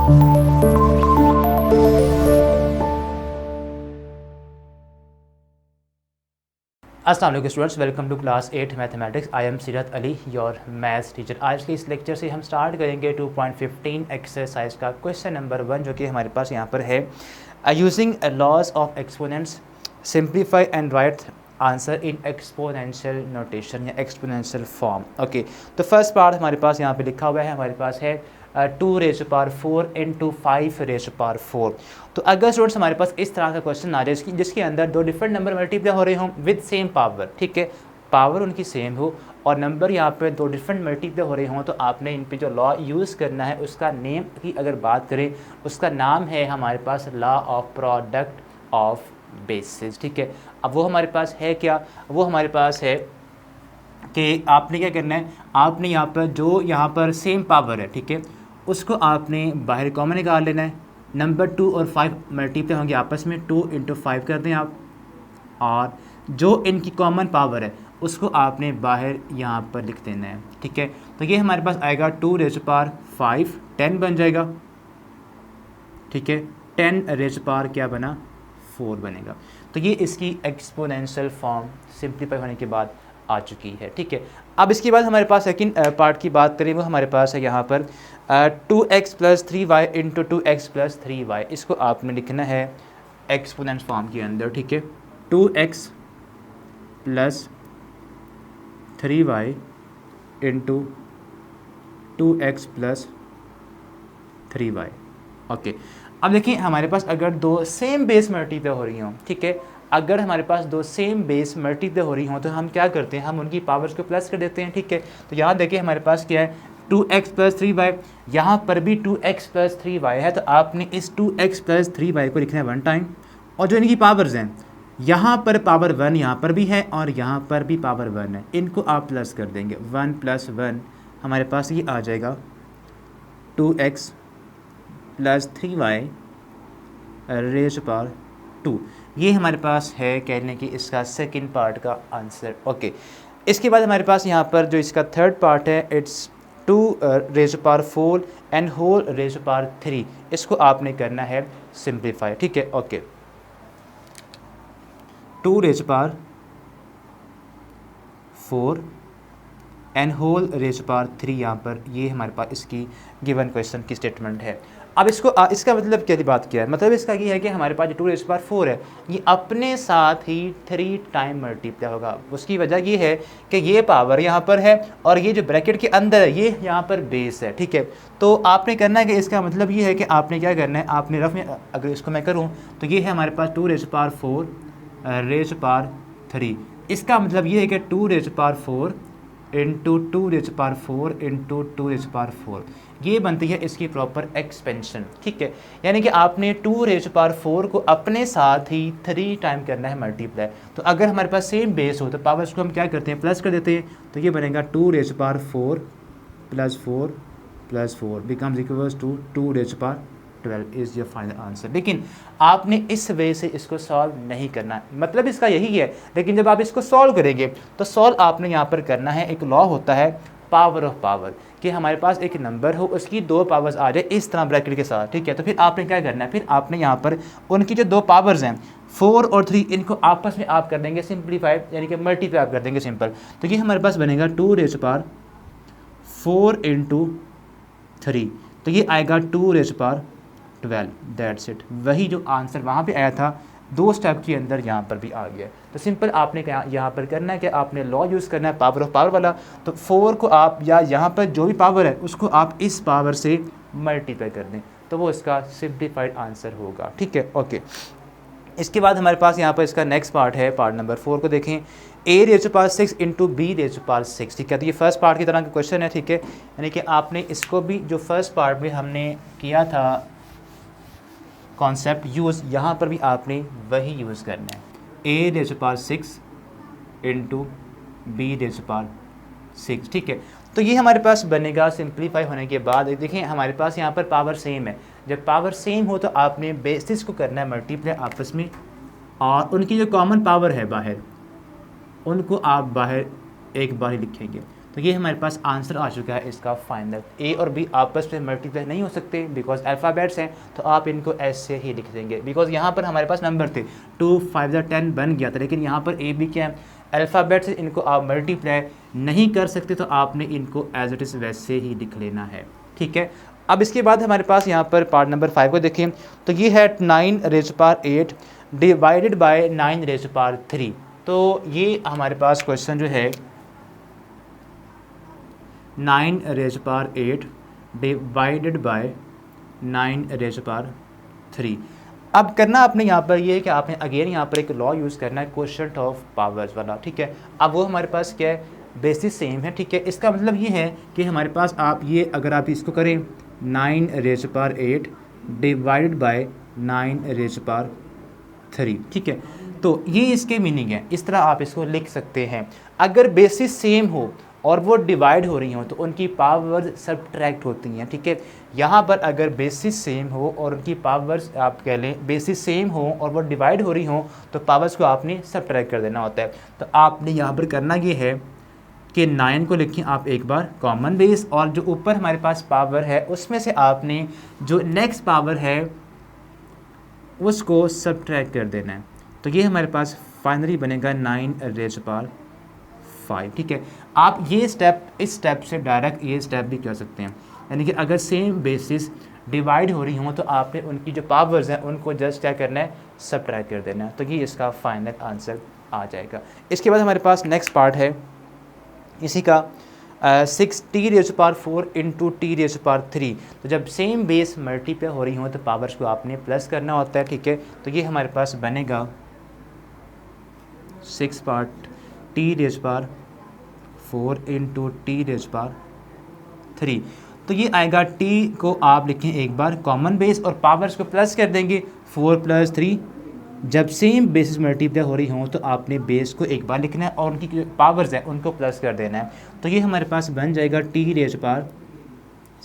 अस्सलाम वालेकुम students, welcome to class 8 mathematics. I am Seerat Ali, your maths teacher. आज के इस लेक्चर से हम स्टार्ट करेंगे 2.15 एक्सरसाइज का क्वेश्चन नंबर 1, जो कि हमारे पास यहाँ पर है। Using laws of exponents simplify and write answer in exponential notation या एक्सपोनेंशियल फॉर्म। ओके, तो फर्स्ट पार्ट हमारे पास यहाँ पे लिखा हुआ है, हमारे पास है 2⁴ इंटू 5⁴। तो अगर स्टूडेंट्स हमारे पास इस तरह का क्वेश्चन आ जाए जिसके अंदर दो डिफरेंट नंबर मल्टीप्लाई हो रहे हों विद सेम पावर, ठीक है, पावर उनकी सेम हो और नंबर यहाँ पे दो डिफरेंट मल्टीप्लाई हो रहे हों, तो आपने इन पे जो लॉ यूज़ करना है उसका नेम की अगर बात करें, उसका नाम है हमारे पास law of product of bases. ठीक है, अब वो हमारे पास है क्या? वो हमारे पास है कि आपने क्या करना है, आपने यहाँ पर जो यहाँ पर सेम पावर है, ठीक है, उसको आपने बाहर कॉमन निकाल लेना है। नंबर 2 और 5 मल्टीप्लाई होंगे आपस में, 2 × 5 कर दें आप, और जो इनकी कॉमन पावर है उसको आपने बाहर यहाँ पर लिख देना है। ठीक है, तो ये हमारे पास आएगा 2⁵5 10 बन जाएगा। ठीक है, 10⁻ क्या बना? 4 बनेगा। तो ये इसकी एक्सपोनेंशियल फॉर्म सिंप्लीफाई होने के बाद आ चुकी है। ठीक है, अब इसके बाद हमारे पास सेकंड पार्ट की बात करें, वो हमारे पास है यहाँ पर 2x + 3y into 2x + 3y। इसको आपने लिखना है एक्सपोनेंट फॉर्म के अंदर। ठीक है, 2x + 3y into 2x + 3y। Okay, अब देखिए हमारे पास अगर दो सेम बेस मल्टीप्लाई हो रही हों, ठीक है, अगर हमारे पास दो सेम बेस मल्टीप्लाई हो रही हों तो हम क्या करते हैं, हम उनकी पावर्स को प्लस कर देते हैं। ठीक है, तो यहाँ देखिए हमारे पास क्या है, 2x + 3y, यहाँ पर भी 2x + 3y है, तो आपने इस 2x + 3y को लिखना है 1 टाइम, और जो इनकी पावर्स हैं, यहाँ पर पावर 1 यहाँ पर भी है और यहाँ पर भी पावर 1 है, इनको आप प्लस कर देंगे। 1 + 1 हमारे पास ये आ जाएगा 2x + 3y रेज़ पावर 2। ये हमारे पास है कहने की इसका सेकंड पार्ट का आंसर। ओके, इसके बाद हमारे पास यहाँ पर जो इसका थर्ड पार्ट है, it's 2⁴ and whole raise power 3। इसको आपने करना है सिंप्लीफाई। ठीक है, okay, 2⁴ and whole raise power 3, यहाँ पर ये हमारे पास इसकी गिवन क्वेश्चन की स्टेटमेंट है। अब इसको इसका मतलब क्या बात क्या है, मतलब इसका ये है कि हमारे पास जो 2⁴ है ये अपने साथ ही 3 टाइम मल्टीप्लाई होगा। उसकी वजह ये है कि ये पावर यहाँ पर है और ये जो ब्रैकेट के अंदर है ये यहाँ पर बेस है। ठीक है, तो आपने करना है कि इसका मतलब ये है कि आपने क्या करना है, आपने रफ में अगर इसको मैं करूँ तो ये है हमारे पास 2⁴ रेज़ पावर 3। इसका मतलब ये है कि 2⁴ इंटू 2⁴ इंटू 2⁴, ये बनती है इसकी प्रॉपर एक्सपेंशन। ठीक है, यानी कि आपने 2⁴ को अपने साथ ही 3 टाइम करना है मल्टीप्लाई। तो अगर हमारे पास सेम बेस हो तो पावर्स को हम क्या करते हैं, प्लस कर देते हैं, तो ये बनेगा 2⁴ + 4 + 4 becomes equals to 2⁴12 is your final answer. लेकिन आपने इस वे से इसको सॉल्व नहीं करना, मतलब इसका यही है, लेकिन जब आप इसको सॉल्व करेंगे तो सॉल्व आपने यहाँ पर करना है, एक लॉ होता है पावर ऑफ पावर, कि हमारे पास एक नंबर हो उसकी 2 पावर्स आ जाए इस तरह ब्रैकेट के साथ। ठीक है, तो फिर आपने क्या करना है, फिर आपने यहाँ पर उनकी जो 2 पावर्स हैं 4 और 3, इनको आपस में आप कर देंगे सिंप्लीफाई, यानी कि मल्टीप्लाई आप कर देंगे सिंपल। तो ये हमारे पास बनेगा 2⁴ इंटू 3, तो ये आएगा 2⁴12। दैट्स इट, वही जो आंसर वहाँ पे आया था 2 स्टेप के अंदर यहाँ पर भी आ गया। तो सिंपल आपने क्या यहाँ पर करना है कि आपने लॉ यूज़ करना है पावर ऑफ पावर वाला। तो 4 को आप या यहाँ पर जो भी पावर है उसको आप इस पावर से मल्टीप्लाई कर दें, तो वो इसका सिंप्लीफाइड आंसर होगा। ठीक है, ओके, इसके बाद हमारे पास यहाँ पर इसका नेक्स्ट पार्ट है, पार्ट नंबर 4 को देखें, a⁻6 इंटू b⁻6। ठीक है, तो ये फर्स्ट पार्ट की तरह का क्वेश्चन है। ठीक है, यानी कि आपने इसको भी जो फर्स्ट पार्ट में हमने किया था कॉन्सेप्ट यूज़, यहाँ पर भी आपने वही यूज़ करना है, a⁻6 इंटू b⁻6। ठीक है, तो ये हमारे पास बनेगा सिंप्लीफाई होने के बाद। देखें हमारे पास यहाँ पर पावर सेम है, जब पावर सेम हो तो आपने बेसिस को करना है मल्टीप्लाई आपस में, और उनकी जो कॉमन पावर है बाहर, उनको आप बाहर एक बार ही लिखेंगे। तो ये हमारे पास आंसर आ चुका है इसका फाइनल। ए और बी आपस में मल्टीप्लाई नहीं हो सकते बिकॉज अल्फ़ाबेट्स हैं, तो आप इनको ऐसे ही लिख देंगे बिकॉज यहाँ पर हमारे पास नंबर थे 2 5 10 बन गया था, लेकिन यहाँ पर ए बी क्या है अल्फ़ाबेट से, इनको आप मल्टीप्लाई नहीं कर सकते, तो आपने इनको एज इट इज़ वैसे ही लिख लेना है। ठीक है, अब इसके बाद हमारे पास यहाँ पर पार्ट नंबर 5 को देखें तो ये है 9 rays power 8 divided by 9 rays power 3। तो ये हमारे पास क्वेश्चन जो है 9 rays power 8 divided by 9 rays power 3। अब करना आपने यहाँ पर ये है कि आपने अगेन यहाँ पर एक लॉ यूज़ करना है क्वोशंट ऑफ पावर्स वाला। ठीक है, अब वो हमारे पास क्या है बेसिस सेम है। ठीक है, इसका मतलब ये है कि हमारे पास आप ये अगर आप इसको करें 9 rays power 8 divided by 9 rays power 3। ठीक है, तो ये इसके मीनिंग है, इस तरह आप इसको लिख सकते हैं। अगर बेसिस सेम हो और वो डिवाइड हो रही हो तो उनकी पावर्स सब्ट्रैक्ट होती हैं। ठीक है, यहाँ पर अगर बेसिस सेम हो और उनकी पावर्स आप कह लें बेसिस सेम हो और वो डिवाइड हो रही हो तो पावर्स को आपने सब्ट्रैक्ट कर देना होता है। तो आपने यहाँ पर करना ये है कि 9 को लिखें आप एक बार कॉमन बेस, और जो ऊपर हमारे पास पावर है उसमें से आपने जो नेक्स्ट पावर है उसको सब्ट्रैक्ट कर देना है। तो ये हमारे पास फाइनली बनेगा 9 रेज़ पावर 5। ठीक है, आप ये स्टेप इस स्टेप से डायरेक्ट ये स्टेप भी कर सकते हैं, यानी कि अगर सेम बेसिस डिवाइड हो रही हों तो आपने उनकी जो पावर्स हैं उनको जस्ट क्या करना है सब्ट्रैक्ट कर देना है। तो ये इसका फाइनल आंसर आ जाएगा। इसके बाद हमारे पास नेक्स्ट पार्ट है इसी का 6 T rays power 4 into T rays power 3। तो जब सेम बेस मल्टीप्लाई हो रही हो तो पावर्स को आपने प्लस करना होता है। ठीक है, तो ये हमारे पास बनेगा 6 part T rays power 4 into T rays power 3। तो ये आएगा टी को आप लिखें एक बार कॉमन बेस और पावर्स को प्लस कर देंगे 4 + 3। जब सेम बेसिस मल्टीप्लाई हो रही हों तो आपने बेस को एक बार लिखना है और उनकी जो पावर्स हैं उनको प्लस कर देना है। तो ये हमारे पास बन जाएगा T rays power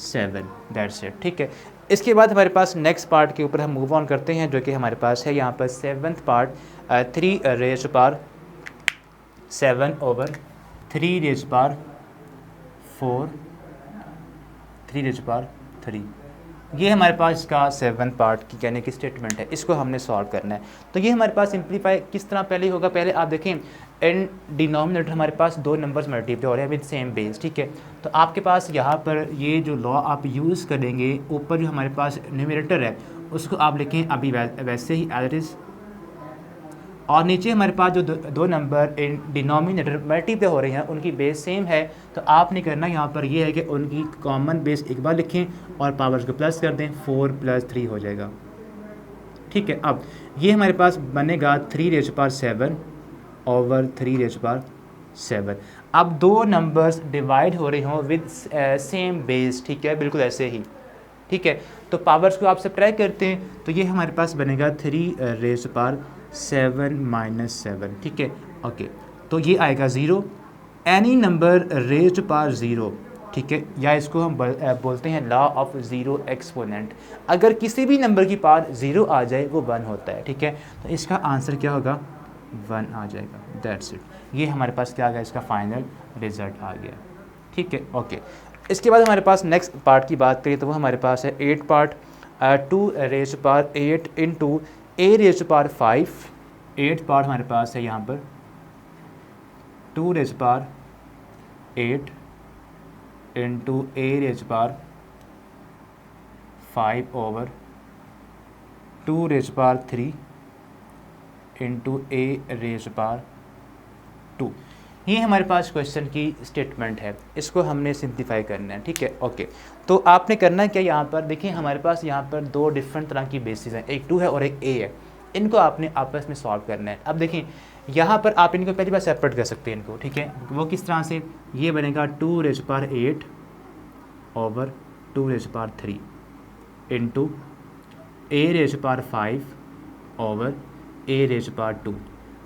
7। That's it. ठीक है, इसके बाद हमारे पास नेक्स्ट पार्ट के ऊपर हम मूव ऑन करते हैं जो कि हमारे पास है यहाँ पर 7th part 3 rays power 7 over 3 rays power 4 3 rays power 3। ये हमारे पास इसका 7th पार्ट की कहने की स्टेटमेंट है, इसको हमने सॉल्व करना है। तो ये हमारे पास सिंप्लीफाई किस तरह पहले होगा, पहले आप देखें इन डिनोमिनेटर हमारे पास 2 नंबर्स मल्टीप्लाई हो रहे हैं विद सेम बेस। ठीक है, तो आपके पास यहाँ पर ये जो लॉ आप यूज़ करेंगे ऊपर जो हमारे पास न्यूमरेटर है उसको आप लिखें अभी वैसे ही एज इट इज़, और नीचे हमारे पास जो दो नंबर इन डिनोमिनेटर मल्टीप्लाई हो रहे हैं उनकी बेस सेम है। तो आपने करना यहाँ पर ये है कि उनकी कॉमन बेस एक बार लिखें और पावर्स को प्लस कर दें, 4 + 3 हो जाएगा। ठीक है, अब ये हमारे पास बनेगा 3 rays power 7 over 3 rays power 7। अब दो नंबर्स डिवाइड हो रहे हों विद सेम बेस। ठीक है, बिल्कुल ऐसे ही। ठीक है, तो पावर्स को आप सब्ट्रैक्ट करते हैं तो ये हमारे पास बनेगा 3 रेज़ पावर 7 - 7। ठीक है, ओके, तो ये आएगा 0। Any number raised power 0। ठीक है, या इसको हम बोलते हैं लॉ ऑफ ज़ीरो एक्सपोनेंट। अगर किसी भी नंबर की पावर 0 आ जाए वो 1 होता है। ठीक है, तो इसका आंसर क्या होगा 1 आ जाएगा। That's it. ये हमारे पास क्या आ गया, इसका फाइनल रिजल्ट आ गया। ठीक है, ओके। इसके बाद हमारे पास नेक्स्ट पार्ट की बात करें तो वो हमारे पास है 8 part 2 raised power 8 into a raised power 5। 8 part हमारे पास है यहाँ पर 2 raised power 8 into a raised power 5 over 2 raised power 3 into a raised power 2। ये हमारे पास क्वेश्चन की स्टेटमेंट है, इसको हमने सिंप्लीफाई करना है। ठीक है, ओके। तो आपने करना क्या, यहाँ पर देखिए हमारे पास यहाँ पर 2 डिफरेंट तरह की बेसिस हैं, एक 2 है और एक ए है। इनको आपने आपस में सॉल्व करना है। अब देखिए यहाँ पर आप इनको पहली बार सेपरेट कर सकते हैं इनको। ठीक है, वो किस तरह से, ये बनेगा 2 raised power 8 over 2 raised power 3 into a raised power 5 over a raised power 2।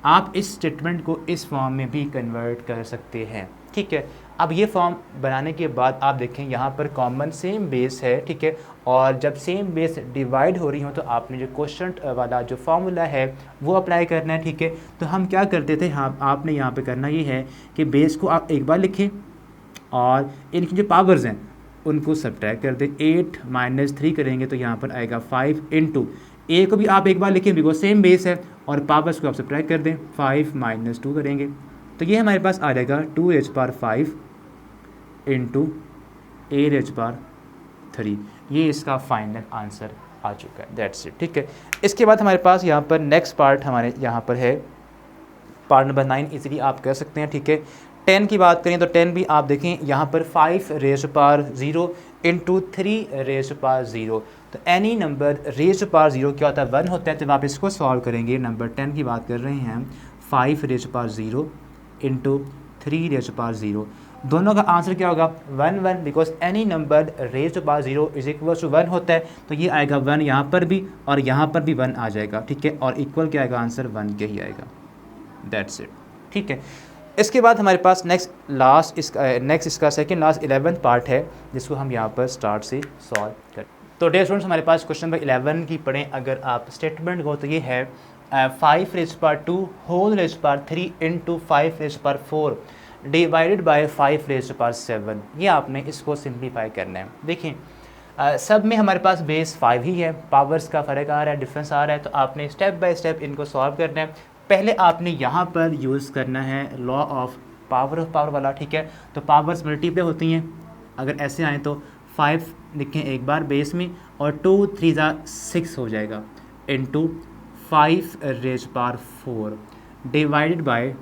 आप इस स्टेटमेंट को इस फॉर्म में भी कन्वर्ट कर सकते हैं। ठीक है, अब ये फॉर्म बनाने के बाद आप देखें यहाँ पर कॉमन सेम बेस है। ठीक है, और जब सेम बेस डिवाइड हो रही हो तो आपने जो क्वोशंट वाला जो फार्मूला है वो अप्लाई करना है। ठीक है, तो हम क्या करते थे, हाँ आपने यहाँ पे करना ये है कि बेस को आप एक बार लिखें और इनकी जो पावर्स हैं उनको सब्ट्रैक्ट कर दें। 8 - 3 करेंगे तो यहाँ पर आएगा 5 इंटू, ए को भी आप एक बार लिखें बिकॉज सेम बेस है, और पावर्स को आप सब्ट्रैक्ट कर दें। 5 - 2 करेंगे तो ये हमारे पास आ जाएगा 2^5 इंटू a^3। ये इसका फाइनल आंसर आ चुका है। That's it. ठीक है, इसके बाद हमारे पास यहाँ पर नेक्स्ट पार्ट हमारे यहाँ पर है पार्ट नंबर 9, इजीली आप कर सकते हैं। ठीक है, 10 की बात करें तो 10 भी आप देखें यहाँ पर 5^0 इंटू 3^0। तो एनी नंबर (0) क्या होता है, 1 होता है। जब आप इसको सॉल्व करेंगे, नंबर 10 की बात कर रहे हैं हम, 5^0 इंटू 3^0, दोनों का आंसर क्या होगा, 1 1, because any number (0) is equal to 1 होता है। तो ये आएगा 1 यहाँ पर भी और यहाँ पर भी 1 आ जाएगा। ठीक है, और इक्वल क्या आएगा, आंसर 1 के ही आएगा। That's it. ठीक है, इसके बाद हमारे पास नेक्स्ट इसका सेकंड लास्ट 11th पार्ट है, जिसको हम यहाँ पर स्टार्ट से सॉल्व करें। तो डियर स्टूडेंट्स, हमारे पास क्वेश्चन नंबर 11 की पढ़ें अगर आप स्टेटमेंट को, तो ये है 5^2 होल (3) इंटू 5^4 डिवाइडेड बाय 5^7। ये आपने इसको सिंप्लीफाई करना है। देखिए सब में हमारे पास बेस 5 ही है, पावर्स का फ़र्क आ रहा है, डिफरेंस आ रहा है, तो आपने स्टेप बाय स्टेप इनको सॉल्व करना है। पहले आपने यहाँ पर यूज़ करना है लॉ ऑफ पावर वाला। ठीक है, तो पावर्स मल्टीप्लाई होती हैं, अगर ऐसे आएँ तो 5 लिखें एक बार बेस में और 2 3 6 हो जाएगा इंटू 5^4 डिवाइडेड बाय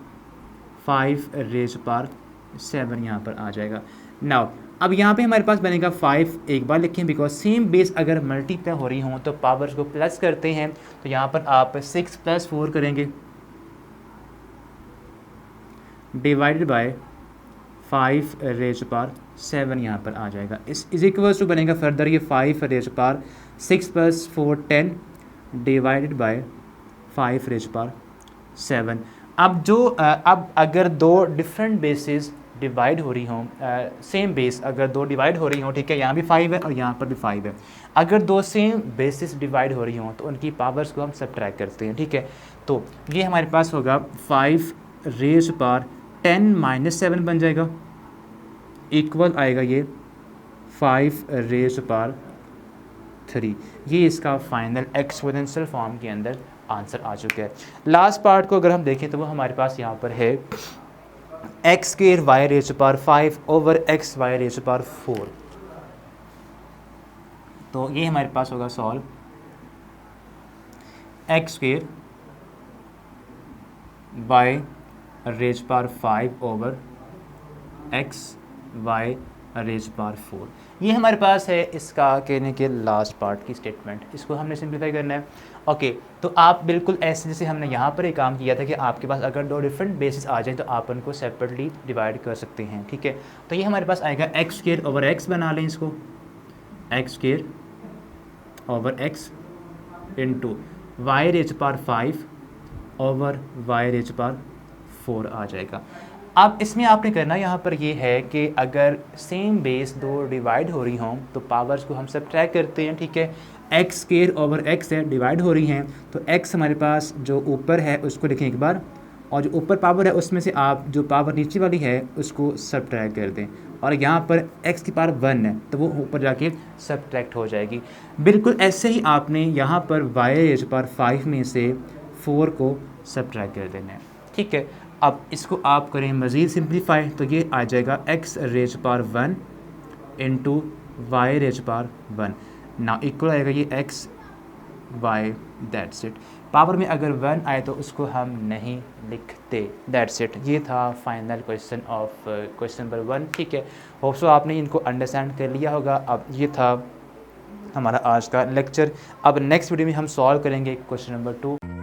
5^7 यहाँ पर आ जाएगा। नाउ अब यहाँ पे हमारे पास बनेगा 5 एक बार लिखें, बिकॉज सेम बेस अगर मल्टीप्लाई हो रही हों तो पावर्स को प्लस करते हैं। तो यहाँ पर आप 6 + 4 करेंगे डिवाइडेड बाय 5^7 यहाँ पर आ जाएगा। इस इज इक्वल्स टू बनेगा फर्दर ये 5^6 + 4 10 डिवाइडेड बाय 5^7। अब अगर दो डिफरेंट बेसिस डिवाइड हो रही हों, सेम बेस अगर दो डिवाइड हो रही हों, ठीक है, यहाँ भी 5 है और यहाँ पर भी 5 है, अगर दो सेम बेसिस डिवाइड हो रही हों तो उनकी पावर्स को हम सब्ट्रैक्ट करते हैं। ठीक है, तो ये हमारे पास होगा 5^10 - 7 बन जाएगा, इक्वल आएगा ये 5^3। ये इसका फाइनल एक्सपोनेंशियल फॉर्म के अंदर आंसर आ चुका है। लास्ट पार्ट को अगर हम देखें तो वो हमारे पास यहाँ पर है x²y⁵ ओवर xy⁴। तो ये हमारे पास होगा सॉल्व x² ओवर xy⁴। ये हमारे पास है इसका कहने के लास्ट पार्ट की स्टेटमेंट। इसको हमने सिंप्लीफाई करना है। ओके, तो आप बिल्कुल ऐसे जैसे हमने यहाँ पर एक काम किया था कि आपके पास अगर दो डिफरेंट बेसिस आ जाए तो आप उनको सेपरेटली डिवाइड कर सकते हैं। ठीक है, तो ये हमारे पास आएगा x² ओवर x, बना लें इसको, x² over x into y⁵ over y⁴ आ जाएगा। अब इसमें आपने करना यहाँ पर ये है कि अगर सेम बेस दो डिवाइड हो रही हों तो पावर्स को हम सब्ट्रैक्ट करते हैं। ठीक है, x² ओवर x है, डिवाइड हो रही हैं तो x हमारे पास जो ऊपर है उसको लिखें एक बार, और जो ऊपर पावर है उसमें से आप जो पावर नीचे वाली है उसको सब्ट्रैक्ट कर दें, और यहाँ पर x की पावर 1 है तो वो ऊपर जाके सब्ट्रैक्ट हो जाएगी। बिल्कुल ऐसे ही आपने यहाँ पर y⁵ में से 4 को सब्ट्रैक्ट कर देना है। ठीक है, अब इसको आप करें मज़ीद सिंप्लीफाई तो ये आ जाएगा x⁴1 इंटू y⁴1 ना इक्वल आएगा ये x y। That's it. Power में अगर 1 आए तो उसको हम नहीं लिखते। That's it. ये था final question of question number 1। ठीक है, होप सो आपने इनको अंडरस्टैंड कर लिया होगा। अब ये था हमारा आज का लेक्चर। अब नेक्स्ट वीडियो में हम सॉल्व करेंगे क्वेश्चन नंबर 2।